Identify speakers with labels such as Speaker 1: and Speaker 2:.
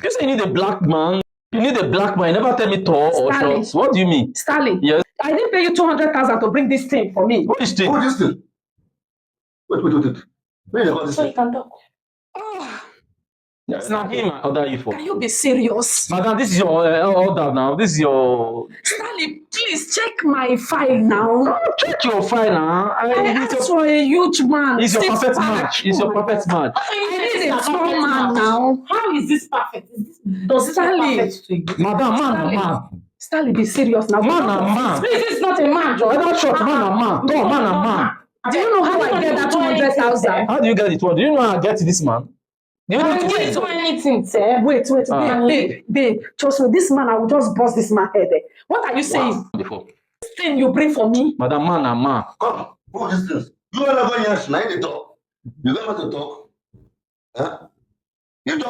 Speaker 1: You say you need a black man. You need a black man. You never tell me tall or
Speaker 2: Stanley.
Speaker 1: short. What do you mean?
Speaker 2: Stanley.
Speaker 1: Yes.
Speaker 2: I didn't pay you 200,000 to bring this thing for me.
Speaker 1: What is this?
Speaker 3: Who is this thing? Wait. Where you got this
Speaker 2: So you
Speaker 3: thing?
Speaker 2: can talk. Oh,
Speaker 1: It's not him I order you for.
Speaker 2: can you be serious?
Speaker 1: Madam, this is your order now. This is your...
Speaker 2: Stanley, please check my file now.
Speaker 1: Check your file now.
Speaker 2: I asked for a huge man.
Speaker 1: It's your
Speaker 2: Six
Speaker 1: perfect
Speaker 2: pack.
Speaker 1: match. It's your perfect match.
Speaker 2: I need a tall man now.
Speaker 4: How is this perfect? Does it look perfect to you?
Speaker 1: Madam, man.
Speaker 2: Stanley, be serious now.
Speaker 1: Man.
Speaker 4: This is not a man, John.
Speaker 1: Whether short, man. No, man.
Speaker 2: Do you know how I get that 200,000?
Speaker 1: How do you get it? Do you know how I get this man? You
Speaker 4: I
Speaker 1: need to
Speaker 4: didn't do anything, sir.
Speaker 2: Wait, babe, trust me, this man, I will just bust this man head. What are you saying?
Speaker 1: Before.
Speaker 2: This thing you bring for me?
Speaker 1: Madam, man.
Speaker 3: Come. Who is this? You are not going to talk. You don't want to talk. Huh? You talk.